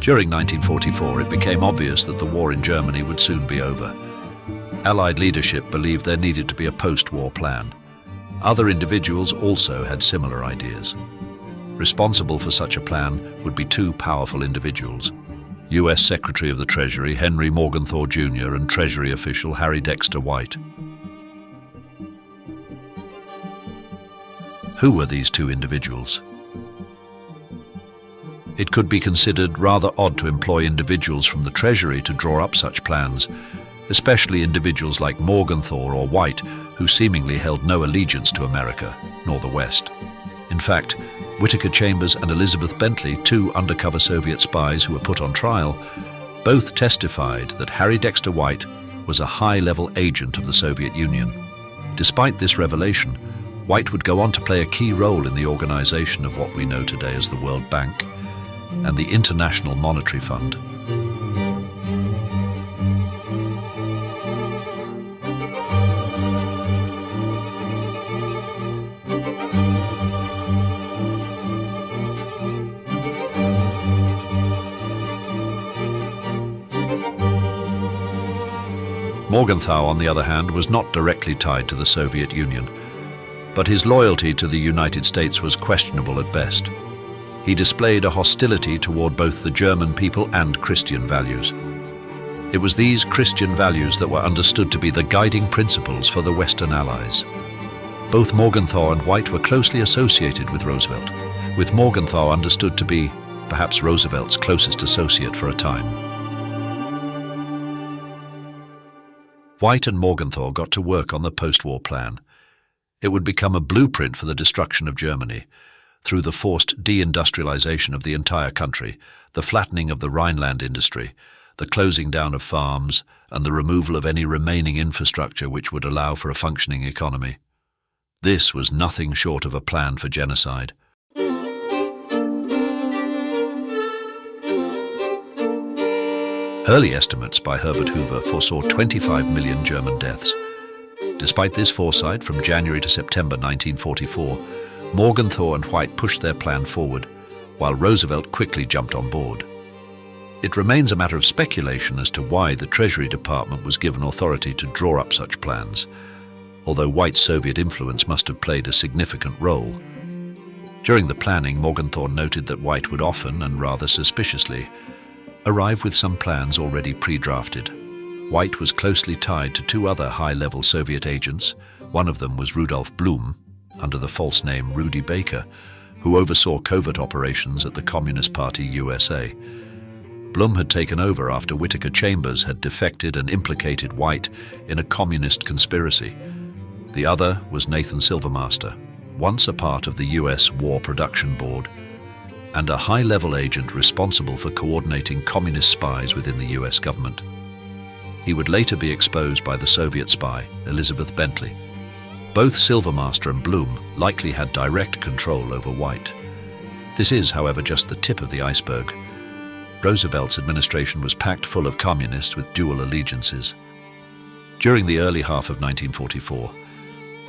During 1944, it became obvious that the war in Germany would soon be over. Allied leadership believed there needed to be a post-war plan. Other individuals also had similar ideas. Responsible for such a plan would be two powerful individuals: U.S. Secretary of the Treasury Henry Morgenthau Jr. and Treasury official Harry Dexter White. Who were these two individuals? It could be considered rather odd to employ individuals from the Treasury to draw up such plans, especially individuals like Morgenthau or White, who seemingly held no allegiance to America, nor the West. In fact, Whittaker Chambers and Elizabeth Bentley, two undercover Soviet spies who were put on trial, both testified that Harry Dexter White was a high-level agent of the Soviet Union. Despite this revelation, White would go on to play a key role in the organization of what we know today as the World Bank and the International Monetary Fund. Morgenthau, on the other hand, was not directly tied to the Soviet Union, but his loyalty to the United States was questionable at best. He displayed a hostility toward both the German people and Christian values. It was these Christian values that were understood to be the guiding principles for the Western Allies. Both Morgenthau and White were closely associated with Roosevelt, with Morgenthau understood to be perhaps Roosevelt's closest associate for a time. White and Morgenthau got to work on the post-war plan. It would become a blueprint for the destruction of Germany, through the forced deindustrialization of the entire country, the flattening of the Rhineland industry, the closing down of farms, and the removal of any remaining infrastructure which would allow for a functioning economy. This was nothing short of a plan for genocide. Early estimates by Herbert Hoover foresaw 25 million German deaths. Despite this foresight, from January to September 1944, Morgenthau and White pushed their plan forward, while Roosevelt quickly jumped on board. It remains a matter of speculation as to why the Treasury Department was given authority to draw up such plans, although White's Soviet influence must have played a significant role. During the planning, Morgenthau noted that White would often, and rather suspiciously, arrive with some plans already pre-drafted. White was closely tied to two other high-level Soviet agents. One of them was Rudolf Blum, under the false name Rudy Baker, who oversaw covert operations at the Communist Party USA. Blum had taken over after Whittaker Chambers had defected and implicated White in a communist conspiracy. The other was Nathan Silvermaster, once a part of the US War Production Board, and a high-level agent responsible for coordinating communist spies within the US government. He would later be exposed by the Soviet spy, Elizabeth Bentley. Both Silvermaster and Blum likely had direct control over White. This is, however, just the tip of the iceberg. Roosevelt's administration was packed full of communists with dual allegiances. During the early half of 1944,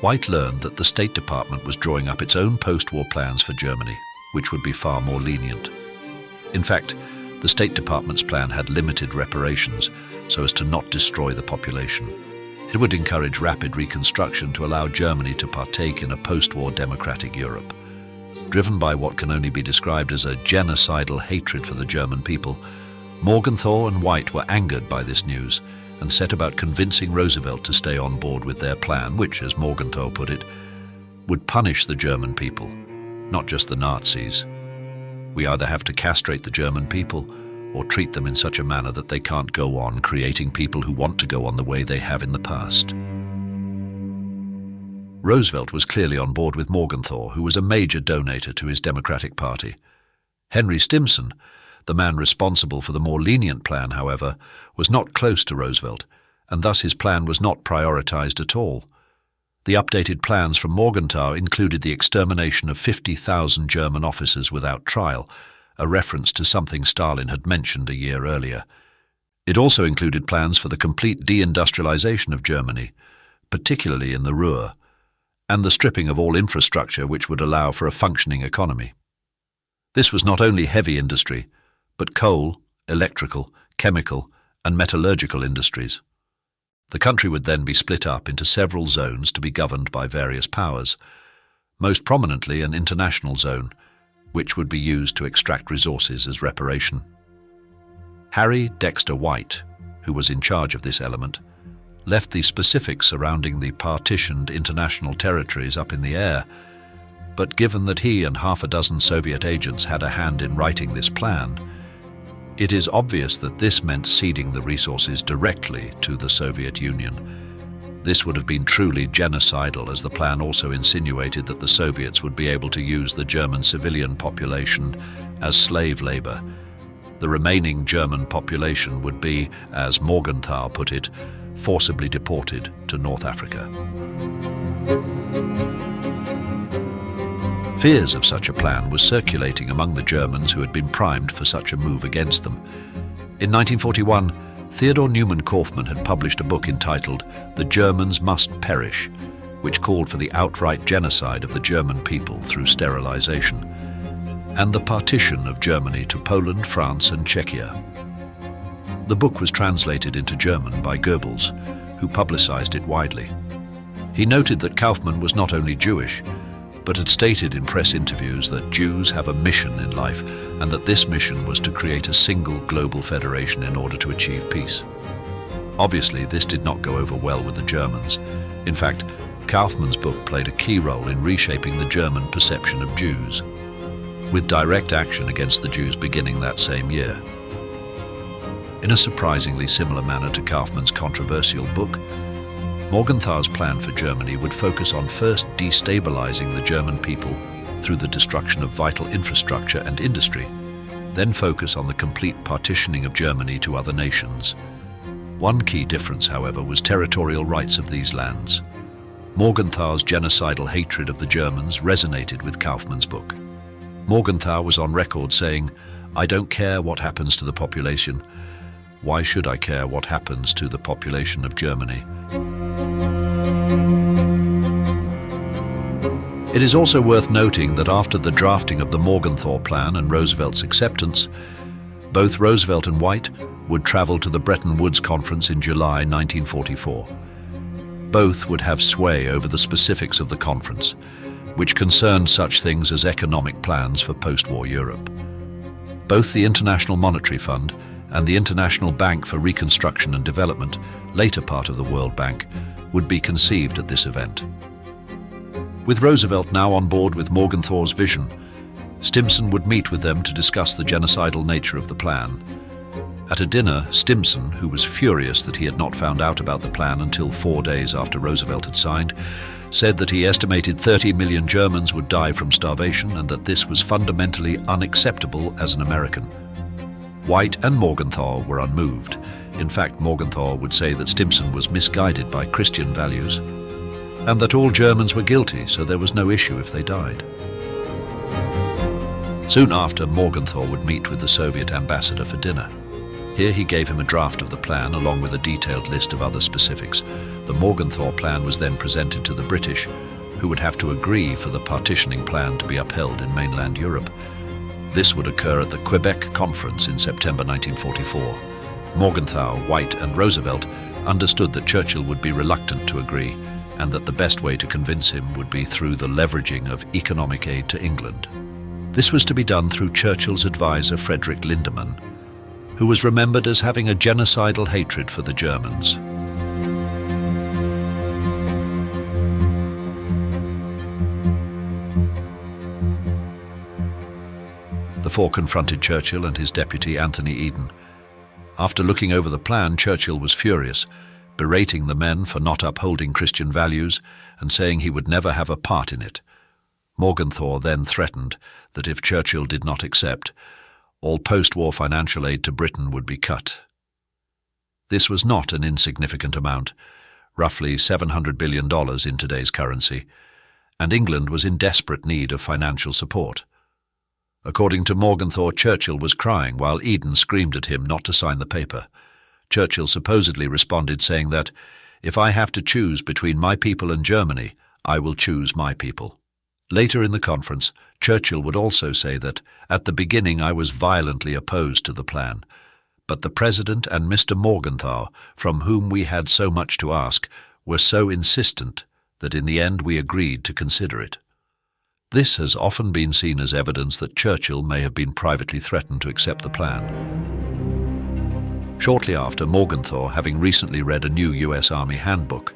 White learned that the State Department was drawing up its own post-war plans for Germany, which would be far more lenient. In fact, the State Department's plan had limited reparations so as to not destroy the population. It would encourage rapid reconstruction to allow Germany to partake in a post-war democratic Europe. Driven by what can only be described as a genocidal hatred for the German people, Morgenthau and White were angered by this news and set about convincing Roosevelt to stay on board with their plan, which, as Morgenthau put it, would punish the German people, not just the Nazis. We either have to castrate the German people or treat them in such a manner that they can't go on creating people who want to go on the way they have in the past. Roosevelt was clearly on board with Morgenthau, who was a major donator to his Democratic Party. Henry Stimson, the man responsible for the more lenient plan, however, was not close to Roosevelt, and thus his plan was not prioritized at all. The updated plans from Morgenthau included the extermination of 50,000 German officers without trial, a reference to something Stalin had mentioned a year earlier. It also included plans for the complete deindustrialization of Germany, particularly in the Ruhr, and the stripping of all infrastructure which would allow for a functioning economy. This was not only heavy industry, but coal, electrical, chemical, and metallurgical industries. The country would then be split up into several zones to be governed by various powers, most prominently an international zone, which would be used to extract resources as reparation. Harry Dexter White, who was in charge of this element, left the specifics surrounding the partitioned international territories up in the air, but given that he and half a dozen Soviet agents had a hand in writing this plan, it is obvious that this meant ceding the resources directly to the Soviet Union. This would have been truly genocidal, as the plan also insinuated that the Soviets would be able to use the German civilian population as slave labor. The remaining German population would be, as Morgenthau put it, forcibly deported to North Africa. Fears of such a plan were circulating among the Germans who had been primed for such a move against them. In 1941, Theodor Neumann Kaufmann had published a book entitled "The Germans Must Perish," which called for the outright genocide of the German people through sterilization, and the partition of Germany to Poland, France, and Czechia. The book was translated into German by Goebbels, who publicized it widely. He noted that Kaufmann was not only Jewish, but had stated in press interviews that Jews have a mission in life, and that this mission was to create a single global federation in order to achieve peace. Obviously, this did not go over well with the Germans. In fact, Kaufmann's book played a key role in reshaping the German perception of Jews, with direct action against the Jews beginning that same year. In a surprisingly similar manner to Kaufmann's controversial book, Morgenthau's plan for Germany would focus on first destabilizing the German people through the destruction of vital infrastructure and industry, then focus on the complete partitioning of Germany to other nations. One key difference, however, was territorial rights of these lands. Morgenthau's genocidal hatred of the Germans resonated with Kaufmann's book. Morgenthau was on record saying, "I don't care what happens to the population. Why should I care what happens to the population of Germany?" It is also worth noting that after the drafting of the Morgenthau Plan and Roosevelt's acceptance, both Roosevelt and White would travel to the Bretton Woods Conference in July 1944. Both would have sway over the specifics of the conference, which concerned such things as economic plans for post-war Europe. Both the International Monetary Fund and the International Bank for Reconstruction and Development, later part of the World Bank, would be conceived at this event. With Roosevelt now on board with Morgenthau's vision, Stimson would meet with them to discuss the genocidal nature of the plan. At a dinner, Stimson, who was furious that he had not found out about the plan until 4 days after Roosevelt had signed, said that he estimated 30 million Germans would die from starvation and that this was fundamentally unacceptable as an American. White and Morgenthau were unmoved. In fact, Morgenthau would say that Stimson was misguided by Christian values, and that all Germans were guilty, so there was no issue if they died. Soon after, Morgenthau would meet with the Soviet ambassador for dinner. Here he gave him a draft of the plan along with a detailed list of other specifics. The Morgenthau Plan was then presented to the British, who would have to agree for the partitioning plan to be upheld in mainland Europe. This would occur at the Quebec Conference in September 1944. Morgenthau, White, and Roosevelt understood that Churchill would be reluctant to agree, and that the best way to convince him would be through the leveraging of economic aid to England. This was to be done through Churchill's advisor Frederick Lindemann, who was remembered as having a genocidal hatred for the Germans. The four confronted Churchill and his deputy Anthony Eden. After looking over the plan, Churchill was furious, berating the men for not upholding Christian values and saying he would never have a part in it. Morgenthau then threatened that if Churchill did not accept, all post-war financial aid to Britain would be cut. This was not an insignificant amount, roughly $700 billion in today's currency, and England was in desperate need of financial support. According to Morgenthau, Churchill was crying while Eden screamed at him not to sign the paper. Churchill supposedly responded saying that, "If I have to choose between my people and Germany, I will choose my people." Later in the conference, Churchill would also say that, "At the beginning I was violently opposed to the plan, but the President and Mr. Morgenthau, from whom we had so much to ask, were so insistent that in the end we agreed to consider it." This has often been seen as evidence that Churchill may have been privately threatened to accept the plan. Shortly after, Morgenthau, having recently read a new US Army handbook,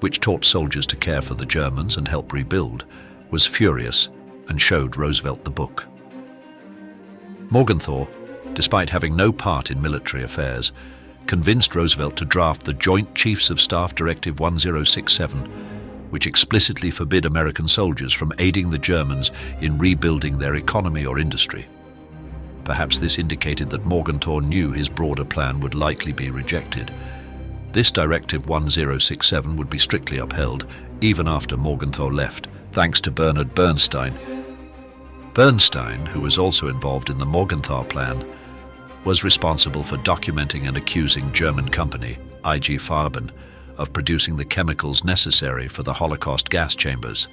which taught soldiers to care for the Germans and help rebuild, was furious and showed Roosevelt the book. Morgenthau, despite having no part in military affairs, convinced Roosevelt to draft the Joint Chiefs of Staff Directive 1067, which explicitly forbid American soldiers from aiding the Germans in rebuilding their economy or industry. Perhaps this indicated that Morgenthau knew his broader plan would likely be rejected. This Directive 1067 would be strictly upheld, even after Morgenthau left, thanks to Bernard Bernstein. Bernstein, who was also involved in the Morgenthau Plan, was responsible for documenting and accusing German company, IG Farben, of producing the chemicals necessary for the Holocaust gas chambers.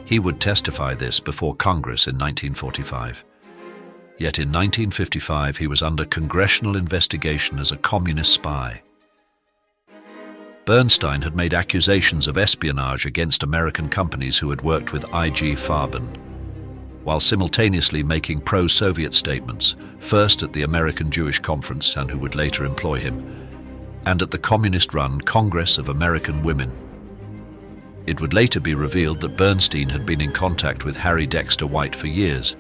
He would testify this before Congress in 1945. Yet in 1955 he was under congressional investigation as a communist spy. Bernstein had made accusations of espionage against American companies who had worked with IG Farben, while simultaneously making pro-Soviet statements, first at the American Jewish Conference, and who would later employ him, and at the communist-run Congress of American Women. It would later be revealed that Bernstein had been in contact with Harry Dexter White for years,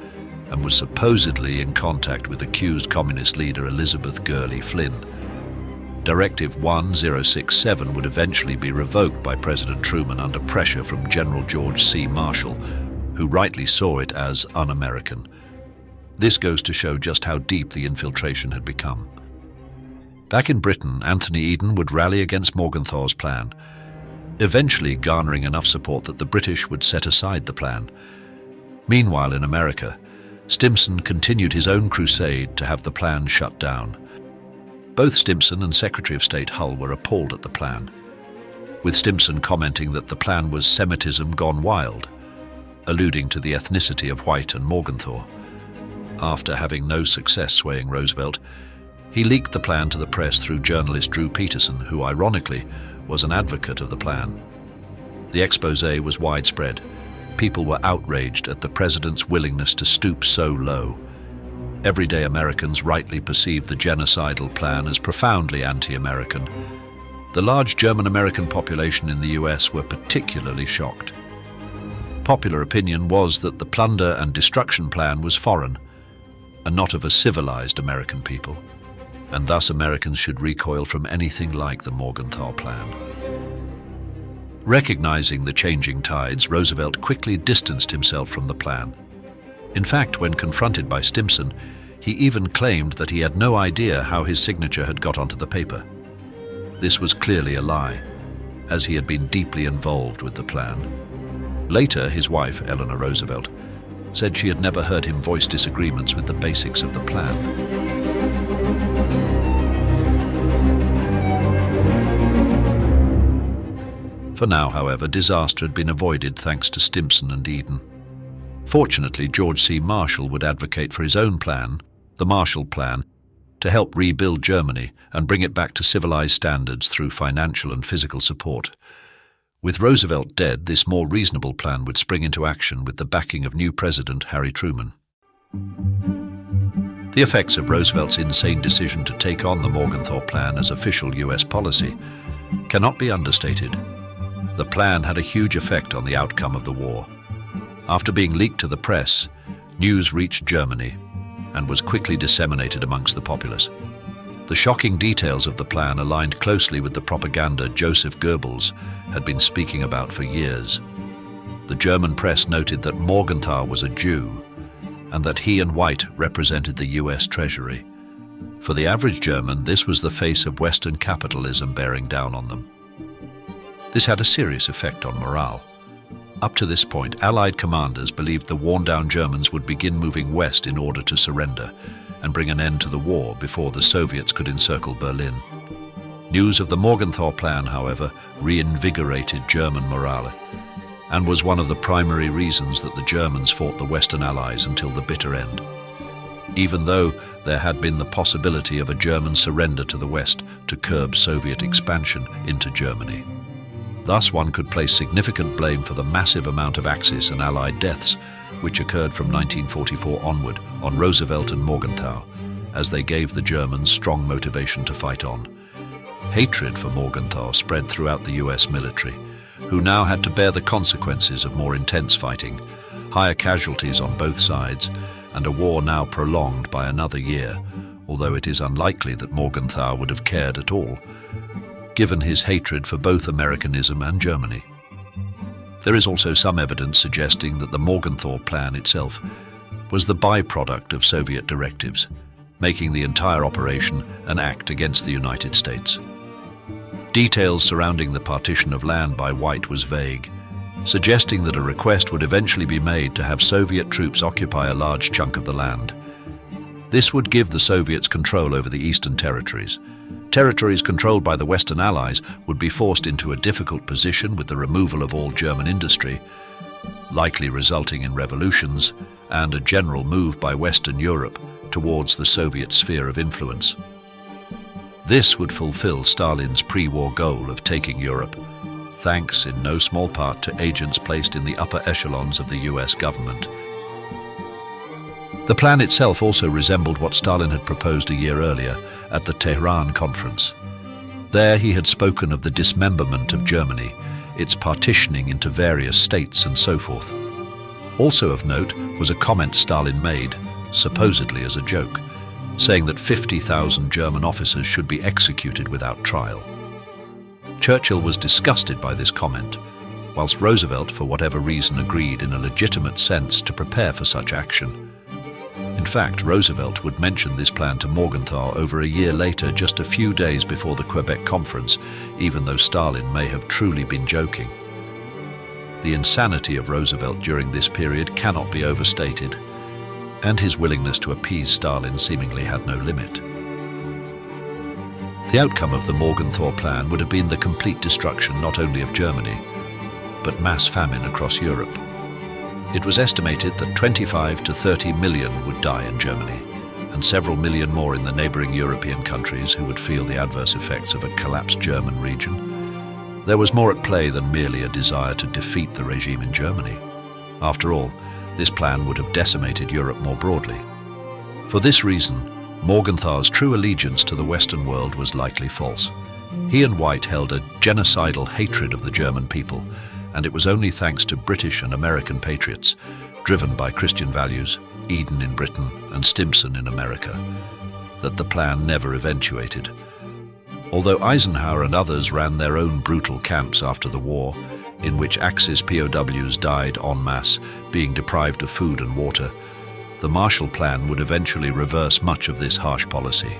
and was supposedly in contact with accused communist leader Elizabeth Gurley Flynn. Directive 1067 would eventually be revoked by President Truman under pressure from General George C. Marshall, who rightly saw it as un-American. This goes to show just how deep the infiltration had become. Back in Britain, Anthony Eden would rally against Morgenthau's plan, eventually garnering enough support that the British would set aside the plan. Meanwhile, in America, Stimson continued his own crusade to have the plan shut down. Both Stimson and Secretary of State Hull were appalled at the plan, with Stimson commenting that the plan was Semitism gone wild, alluding to the ethnicity of White and Morgenthau. After having no success swaying Roosevelt, he leaked the plan to the press through journalist Drew Peterson, who ironically was an advocate of the plan. The expose was widespread. People were outraged at the president's willingness to stoop so low. Everyday Americans rightly perceived the genocidal plan as profoundly anti-American. The large German-American population in the US were particularly shocked. Popular opinion was that the plunder and destruction plan was foreign, and not of a civilized American people, and thus Americans should recoil from anything like the Morgenthau Plan. Recognizing the changing tides, Roosevelt quickly distanced himself from the plan. In fact, when confronted by Stimson, he even claimed that he had no idea how his signature had got onto the paper. This was clearly a lie, as he had been deeply involved with the plan. Later, his wife, Eleanor Roosevelt, said she had never heard him voice disagreements with the basics of the plan. For now, however, disaster had been avoided thanks to Stimson and Eden. Fortunately, George C. Marshall would advocate for his own plan, the Marshall Plan, to help rebuild Germany and bring it back to civilized standards through financial and physical support. With Roosevelt dead, this more reasonable plan would spring into action with the backing of new President Harry Truman. The effects of Roosevelt's insane decision to take on the Morgenthau Plan as official US policy cannot be understated. The plan had a huge effect on the outcome of the war. After being leaked to the press, news reached Germany and was quickly disseminated amongst the populace. The shocking details of the plan aligned closely with the propaganda Joseph Goebbels had been speaking about for years. The German press noted that Morgenthau was a Jew and that he and White represented the US Treasury. For the average German, this was the face of Western capitalism bearing down on them. This had a serious effect on morale. Up to this point, Allied commanders believed the worn-down Germans would begin moving west in order to surrender and bring an end to the war before the Soviets could encircle Berlin. News of the Morgenthau Plan, however, reinvigorated German morale and was one of the primary reasons that the Germans fought the Western Allies until the bitter end. Even though there had been the possibility of a German surrender to the West to curb Soviet expansion into Germany. Thus, one could place significant blame for the massive amount of Axis and Allied deaths which occurred from 1944 onward on Roosevelt and Morgenthau, as they gave the Germans strong motivation to fight on. Hatred for Morgenthau spread throughout the US military, who now had to bear the consequences of more intense fighting, higher casualties on both sides, and a war now prolonged by another year, although it is unlikely that Morgenthau would have cared at all, given his hatred for both Americanism and Germany. There is also some evidence suggesting that the Morgenthau Plan itself was the byproduct of Soviet directives, making the entire operation an act against the United States. Details surrounding the partition of land by White was vague, suggesting that a request would eventually be made to have Soviet troops occupy a large chunk of the land. This would give the Soviets control over the eastern territories. Territories controlled by the Western Allies would be forced into a difficult position with the removal of all German industry, likely resulting in revolutions and a general move by Western Europe towards the Soviet sphere of influence. This would fulfill Stalin's pre-war goal of taking Europe, thanks in no small part to agents placed in the upper echelons of the US government. The plan itself also resembled what Stalin had proposed a year earlier at the Tehran conference. There he had spoken of the dismemberment of Germany, its partitioning into various states and so forth. Also of note was a comment Stalin made, supposedly as a joke, saying that 50,000 German officers should be executed without trial. Churchill was disgusted by this comment, whilst Roosevelt, for whatever reason, agreed in a legitimate sense to prepare for such action. In fact, Roosevelt would mention this plan to Morgenthau over a year later, just a few days before the Quebec Conference, even though Stalin may have truly been joking. The insanity of Roosevelt during this period cannot be overstated, and his willingness to appease Stalin seemingly had no limit. The outcome of the Morgenthau Plan would have been the complete destruction not only of Germany, but mass famine across Europe. It was estimated that 25 to 30 million would die in Germany, and several million more in the neighboring European countries who would feel the adverse effects of a collapsed German region. There was more at play than merely a desire to defeat the regime in Germany. After all, this plan would have decimated Europe more broadly. For this reason, Morgenthau's true allegiance to the Western world was likely false. He and White held a genocidal hatred of the German people, and it was only thanks to British and American patriots, driven by Christian values, Eden in Britain and Stimson in America, that the plan never eventuated. Although Eisenhower and others ran their own brutal camps after the war, in which Axis POWs died en masse, being deprived of food and water, the Marshall Plan would eventually reverse much of this harsh policy.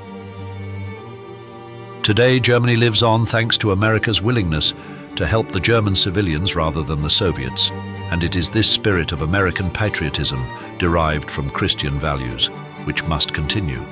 Today, Germany lives on thanks to America's willingness to help the German civilians rather than the Soviets, and it is this spirit of American patriotism derived from Christian values which must continue.